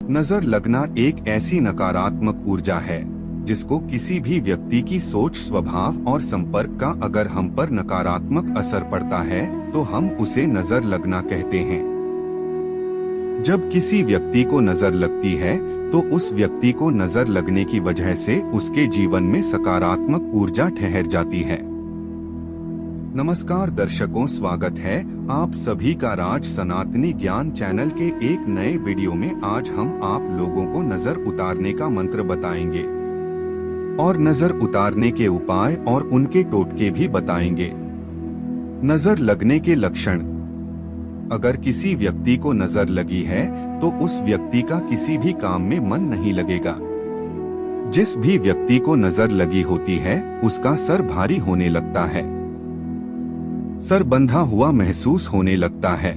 नजर लगना एक ऐसी नकारात्मक ऊर्जा है जिसको किसी भी व्यक्ति की सोच, स्वभाव और संपर्क का अगर हम पर नकारात्मक असर पड़ता है तो हम उसे नजर लगना कहते हैं। जब किसी व्यक्ति को नजर लगती है तो उस व्यक्ति को नजर लगने की वजह से उसके जीवन में सकारात्मक ऊर्जा ठहर जाती है। नमस्कार दर्शकों, स्वागत है आप सभी का राज सनातनी ज्ञान चैनल के एक नए वीडियो में। आज हम आप लोगों को नजर उतारने का मंत्र बताएंगे और नजर उतारने के उपाय और उनके टोटके भी बताएंगे। नजर लगने के लक्षण। अगर किसी व्यक्ति को नजर लगी है तो उस व्यक्ति का किसी भी काम में मन नहीं लगेगा। जिस भी व्यक्ति को नजर लगी होती है उसका सर भारी होने लगता है, सर बंधा हुआ महसूस होने लगता है,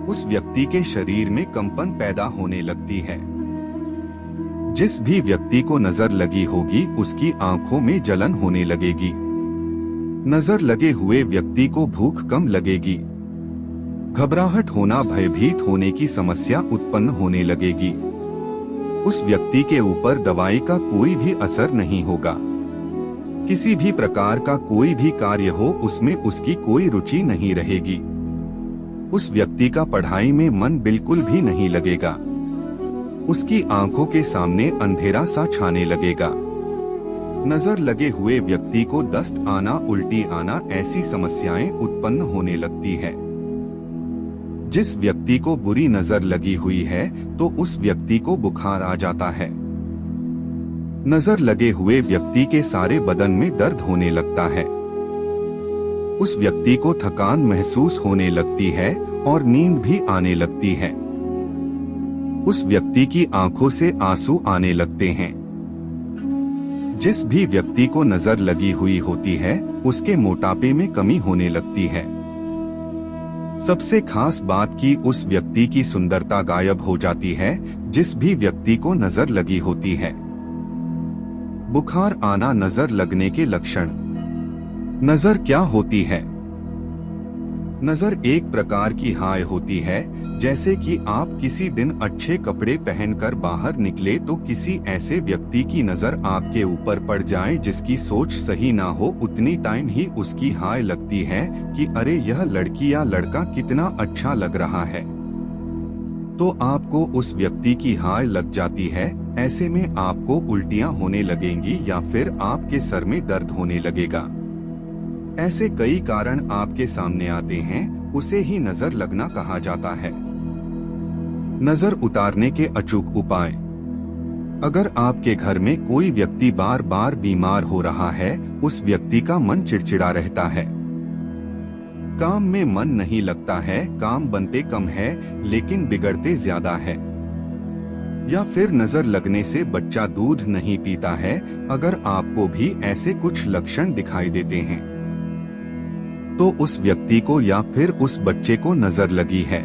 उस व्यक्ति के शरीर में कंपन पैदा होने लगती है। जिस भी व्यक्ति को नजर लगी होगी उसकी आंखों में जलन होने लगेगी। नजर लगे हुए व्यक्ति को भूख कम लगेगी, घबराहट होना, भयभीत होने की समस्या उत्पन्न होने लगेगी। उस व्यक्ति के ऊपर दवाई का कोई भी असर नहीं होगा। किसी भी प्रकार का कोई भी कार्य हो उसमें उसकी कोई रुचि नहीं रहेगी। उस व्यक्ति का पढ़ाई में मन बिल्कुल भी नहीं लगेगा। उसकी आंखों के सामने अंधेरा सा छाने लगेगा। नजर लगे हुए व्यक्ति को दस्त आना, उल्टी आना, ऐसी समस्याएं उत्पन्न होने लगती है। जिस व्यक्ति को बुरी नजर लगी हुई है तो उस व्यक्ति को बुखार आ जाता है। नजर लगे हुए व्यक्ति के सारे बदन में दर्द होने लगता है। उस व्यक्ति को थकान महसूस होने लगती है और नींद भी आने लगती है। उस व्यक्ति की आंखों से आंसू आने लगते हैं। जिस भी व्यक्ति को नजर लगी हुई होती है उसके मोटापे में कमी होने लगती है। सबसे खास बात कि उस व्यक्ति की सुंदरता गायब हो जाती है जिस भी व्यक्ति को नजर लगी होती है। बुखार आना नजर लगने के लक्षण। नजर क्या होती है? नजर एक प्रकार की हाय होती है। जैसे कि आप किसी दिन अच्छे कपड़े पहनकर बाहर निकले तो किसी ऐसे व्यक्ति की नजर आपके ऊपर पड़ जाए जिसकी सोच सही ना हो, उतनी टाइम ही उसकी हाय लगती है कि अरे यह लड़की या लड़का कितना अच्छा लग रहा है, तो आपको उस व्यक्ति की हाय लग जाती है। ऐसे में आपको उल्टियां होने लगेंगी या फिर आपके सर में दर्द होने लगेगा। ऐसे कई कारण आपके सामने आते हैं, उसे ही नजर लगना कहा जाता है। नजर उतारने के अचूक उपाय। अगर आपके घर में कोई व्यक्ति बार बार बीमार हो रहा है, उस व्यक्ति का मन चिड़चिड़ा रहता है, काम में मन नहीं लगता है, काम बनते कम है लेकिन बिगड़ते ज्यादा है, या फिर नजर लगने से बच्चा दूध नहीं पीता है, अगर आपको भी ऐसे कुछ लक्षण दिखाई देते हैं तो उस व्यक्ति को या फिर उस बच्चे को नजर लगी है।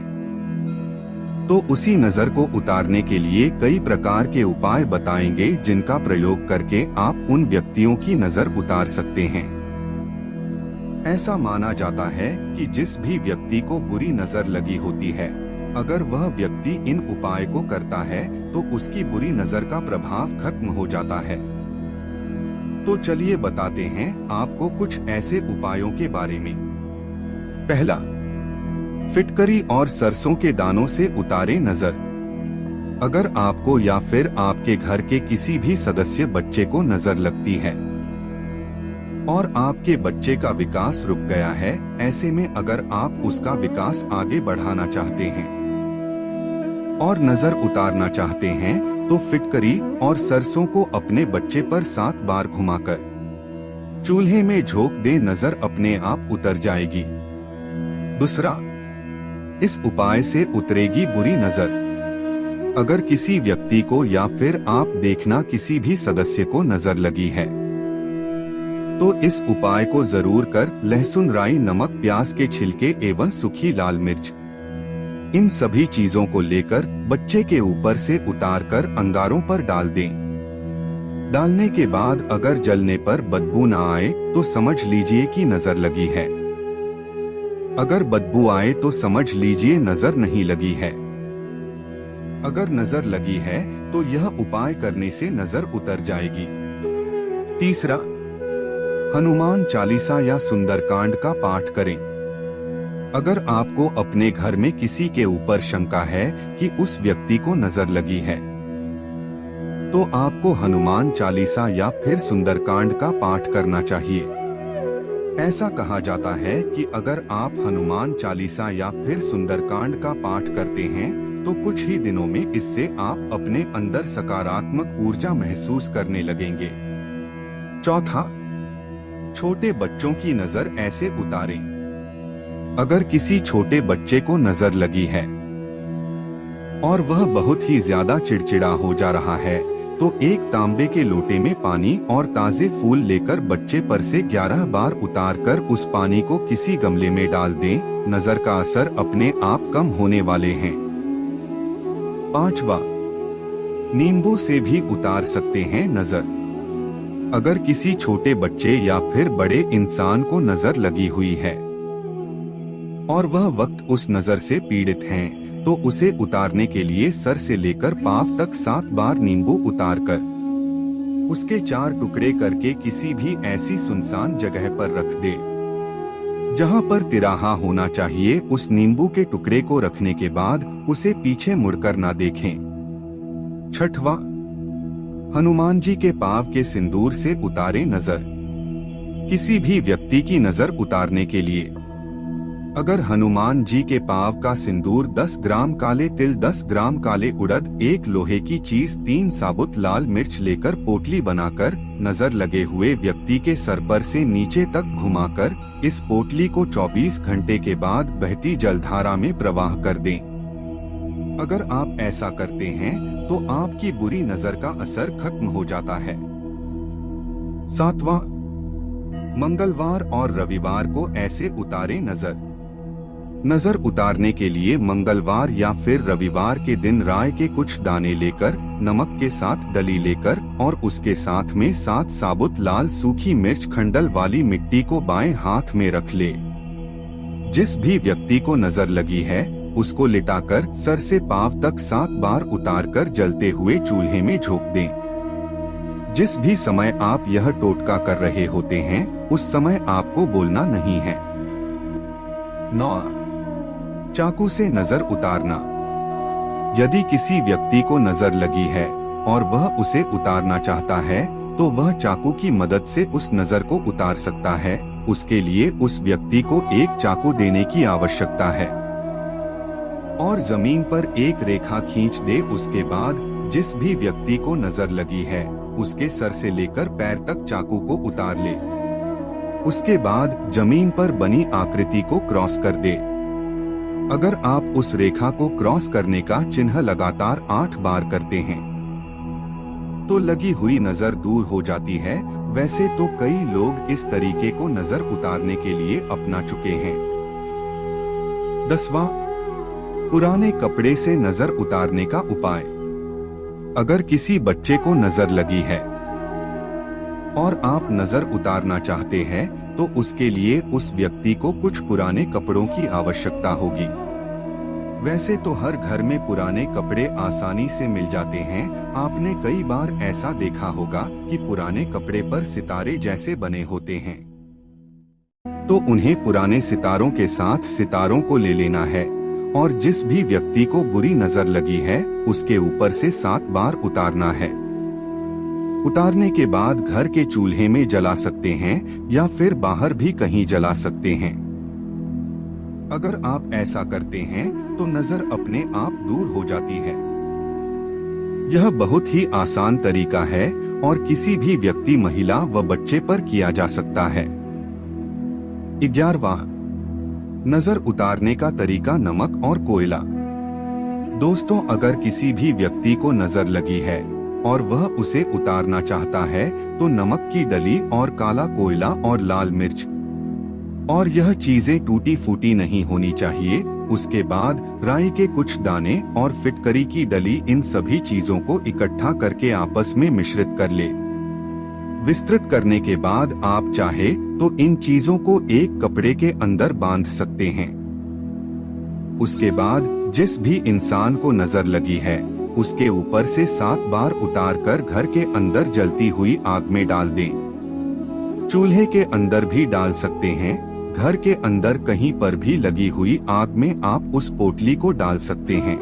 तो उसी नजर को उतारने के लिए कई प्रकार के उपाय बताएंगे जिनका प्रयोग करके आप उन व्यक्तियों की नजर उतार सकते हैं। ऐसा माना जाता है कि जिस भी व्यक्ति को बुरी नजर लगी होती है, अगर वह व्यक्ति इन उपाय को करता है तो उसकी बुरी नजर का प्रभाव खत्म हो जाता है। तो चलिए बताते हैं आपको कुछ ऐसे उपायों के बारे में। पहला, फिटकरी और सरसों के दानों से उतारे नजर। अगर आपको या फिर आपके घर के किसी भी सदस्य बच्चे को नजर लगती है और आपके बच्चे का विकास रुक गया है, ऐसे में अगर आप उसका विकास आगे बढ़ाना चाहते हैं और नजर उतारना चाहते हैं तो फिटकरी और सरसों को अपने बच्चे पर 7 बार घुमाकर चूल्हे में झोंक दे, नजर अपने आप उतर जाएगी। दूसरा, इस उपाय से उतरेगी बुरी नजर। अगर किसी व्यक्ति को या फिर आप देखना किसी भी सदस्य को नजर लगी है तो इस उपाय को जरूर कर लहसुन, राई, नमक, प्याज के छिलके एवं सूखी लाल मिर्च, इन सभी चीजों को लेकर बच्चे के ऊपर से उतारकर अंगारों पर डाल दें। डालने के बाद अगर जलने पर बदबू न आए तो समझ लीजिए कि नजर लगी है। अगर बदबू आए तो समझ लीजिए नजर नहीं लगी है। अगर नजर लगी है तो यह उपाय करने से नजर उतर जाएगी। तीसरा, हनुमान चालीसा या सुंदरकांड का पाठ करें। अगर आपको अपने घर में किसी के ऊपर शंका है कि उस व्यक्ति को नजर लगी है, तो आपको हनुमान चालीसा या फिर सुंदरकांड का पाठ करना चाहिए। ऐसा कहा जाता है कि अगर आप हनुमान चालीसा या फिर सुंदरकांड का पाठ करते हैं तो कुछ ही दिनों में इससे आप अपने अंदर सकारात्मक ऊर्जा महसूस करने लगेंगे। चौथा, छोटे बच्चों की नजर ऐसे उतारें। अगर किसी छोटे बच्चे को नजर लगी है और वह बहुत ही ज्यादा चिड़चिड़ा हो जा रहा है, तो एक तांबे के लोटे में पानी और ताजे फूल लेकर बच्चे पर से 11 बार उतारकर उस पानी को किसी गमले में डाल दें। नजर का असर अपने आप कम होने वाले हैं। पांचवा, नींबू से भी उतार सकते हैं नजर। अगर किसी छोटे बच्चे या फिर बड़े इंसान को नजर लगी हुई है और वह वक्त उस नजर से पीड़ित हैं, तो उसे उतारने के लिए सर से लेकर पांव तक 7 बार नींबू उतारकर उसके 4 टुकड़े करके किसी भी ऐसी सुनसान जगह पर रख दे जहां पर तिराहा होना चाहिए। उस नींबू के टुकड़े को रखने के बाद उसे पीछे मुड़कर ना देखें। छठवां, हनुमान जी के पांव के सिंदूर से उतारे नजर। किसी भी व्यक्ति की नजर उतारने के लिए अगर हनुमान जी के पांव का सिंदूर 10 ग्राम काले तिल, 10 ग्राम काले उड़द, 1 लोहे की चीज, 3 साबुत लाल मिर्च लेकर पोटली बनाकर नजर लगे हुए व्यक्ति के सर पर से नीचे तक घुमाकर इस पोटली को 24 घंटे के बाद बहती जलधारा में प्रवाह कर दें। अगर आप ऐसा करते हैं तो आपकी बुरी नजर का असर खत्म हो जाता है। सातवां, मंगलवार और रविवार को ऐसे उतारे नजर। नजर उतारने के लिए मंगलवार या फिर रविवार के दिन राय के कुछ दाने लेकर नमक के साथ डली लेकर और उसके साथ में 7 साबुत लाल सूखी मिर्च खंडल वाली मिट्टी को बाएं हाथ में रख ले। जिस भी व्यक्ति को नजर लगी है उसको लिटाकर सर से पांव तक 7 बार उतारकर जलते हुए चूल्हे में झोंक दें। जिस भी समय आप यह टोटका कर रहे होते हैं उस समय आपको बोलना नहीं है। 9, चाकू से नजर उतारना। यदि किसी व्यक्ति को नजर लगी है और वह उसे उतारना चाहता है तो वह चाकू की मदद से उस नजर को उतार सकता है। उसके लिए उस व्यक्ति को एक चाकू देने की आवश्यकता है और जमीन पर एक रेखा खींच दे। उसके बाद जिस भी व्यक्ति को नजर लगी है उसके सर से लेकर पैर तक चाकू को उतार ले। उसके बाद जमीन पर बनी आकृति को क्रॉस कर दे। अगर आप उस रेखा को क्रॉस करने का चिन्ह लगातार 8 बार करते हैं तो लगी हुई नजर दूर हो जाती है। वैसे तो कई लोग इस तरीके को नजर उतारने के लिए अपना चुके हैं। 10वां, पुराने कपड़े से नजर उतारने का उपाय। अगर किसी बच्चे को नजर लगी है और आप नजर उतारना चाहते हैं तो उसके लिए उस व्यक्ति को कुछ पुराने कपड़ों की आवश्यकता होगी। वैसे तो हर घर में पुराने कपड़े आसानी से मिल जाते हैं। आपने कई बार ऐसा देखा होगा कि पुराने कपड़े पर सितारे जैसे बने होते हैं, तो उन्हें पुराने सितारों के साथ सितारों को ले लेना है और जिस भी व्यक्ति को बुरी नजर लगी है उसके ऊपर से 7 बार उतारना है। उतारने के बाद घर के चूल्हे में जला सकते हैं या फिर बाहर भी कहीं जला सकते हैं। अगर आप ऐसा करते हैं तो नजर अपने आप दूर हो जाती है। यह बहुत ही आसान तरीका है और किसी भी व्यक्ति, महिला व बच्चे पर किया जा सकता है। 11वां, नजर उतारने का तरीका नमक और कोयला। दोस्तों, अगर किसी भी व्यक्ति को नजर लगी है और वह उसे उतारना चाहता है तो नमक की डली और काला कोयला और लाल मिर्च, और यह चीजें टूटी फूटी नहीं होनी चाहिए। उसके बाद राई के कुछ दाने और फिटकरी की डली, इन सभी चीजों को इकट्ठा करके आपस में मिश्रित कर ले। विस्तृत करने के बाद आप चाहे तो इन चीजों को एक कपड़े के अंदर बांध सकते हैं। उसके बाद जिस भी इंसान को नजर लगी है उसके ऊपर से 7 बार उतारकर घर के अंदर जलती हुई आग में डाल दें। चूल्हे के अंदर भी डाल सकते हैं, घर के अंदर कहीं पर भी लगी हुई आग में आप उस पोटली को डाल सकते हैं।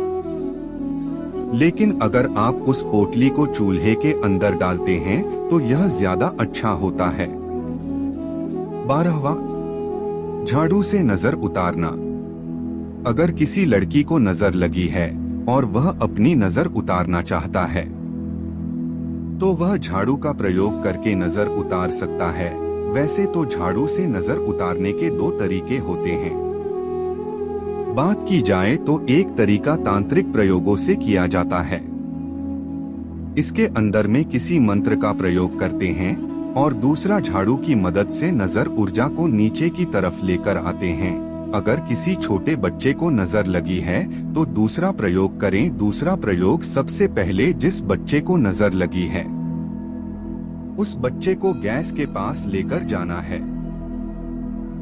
लेकिन अगर आप उस पोटली को चूल्हे के अंदर डालते हैं तो यह ज्यादा अच्छा होता है। 12वां, झाड़ू से नजर उतारना। अगर किसी लड़की को नजर लगी है और वह अपनी नजर उतारना चाहता है तो वह झाड़ू का प्रयोग करके नजर उतार सकता है। वैसे तो झाड़ू से नजर उतारने के 2 तरीके होते हैं। बात की जाए तो एक तरीका तांत्रिक प्रयोगों से किया जाता है। इसके अंदर में किसी मंत्र का प्रयोग करते हैं और दूसरा झाड़ू की मदद से नजर ऊर्जा को नीचे की तरफ लेकर आते हैं। अगर किसी छोटे बच्चे को नजर लगी है तो दूसरा प्रयोग करें। दूसरा प्रयोग सबसे पहले जिस बच्चे को नजर लगी है उस बच्चे को गैस के पास लेकर जाना है।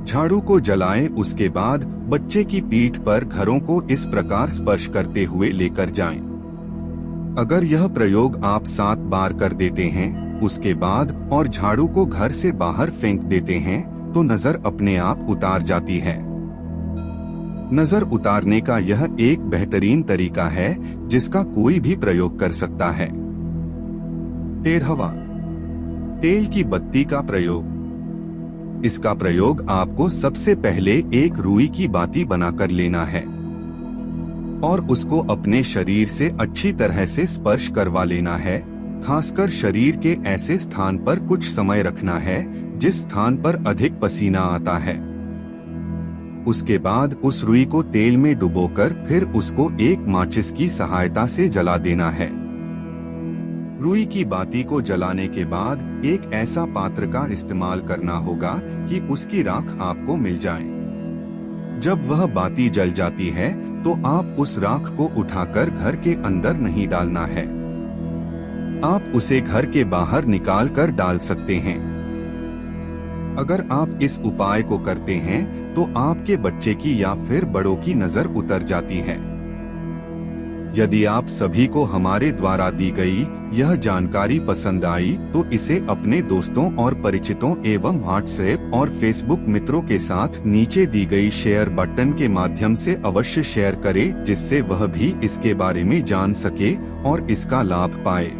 झाड़ू को जलाएं, उसके बाद बच्चे की पीठ पर घरों को इस प्रकार स्पर्श करते हुए लेकर जाएं। अगर यह प्रयोग आप 7 बार कर देते हैं उसके बाद और झाड़ू को घर से बाहर फेंक देते हैं तो नजर अपने आप उतार जाती है। नजर उतारने का यह एक बेहतरीन तरीका है जिसका कोई भी प्रयोग कर सकता है। 13वां, तेल की बत्ती का प्रयोग। इसका प्रयोग आपको सबसे पहले एक रुई की बाती बनाकर लेना है और उसको अपने शरीर से अच्छी तरह से स्पर्श करवा लेना है। खासकर शरीर के ऐसे स्थान पर कुछ समय रखना है जिस स्थान पर अधिक पसीना आता है। उसके बाद उस रुई को तेल में डुबोकर फिर उसको एक माचिस की सहायता से जला देना है। रुई की बाती को जलाने के बाद एक ऐसा पात्र का इस्तेमाल करना होगा कि उसकी राख आपको मिल जाए। जब वह बाती जल जाती है तो आप उस राख को उठाकर घर के अंदर नहीं डालना है, आप उसे घर के बाहर निकाल कर डाल सकते हैं। अगर आप इस उपाय को करते हैं तो आपके बच्चे की या फिर बड़ों की नजर उतर जाती है। यदि आप सभी को हमारे द्वारा दी गई यह जानकारी पसंद आई तो इसे अपने दोस्तों और परिचितों एवं व्हाट्सएप और फेसबुक मित्रों के साथ नीचे दी गई शेयर बटन के माध्यम से अवश्य शेयर करें, जिससे वह भी इसके बारे में जान सके और इसका लाभ पाए।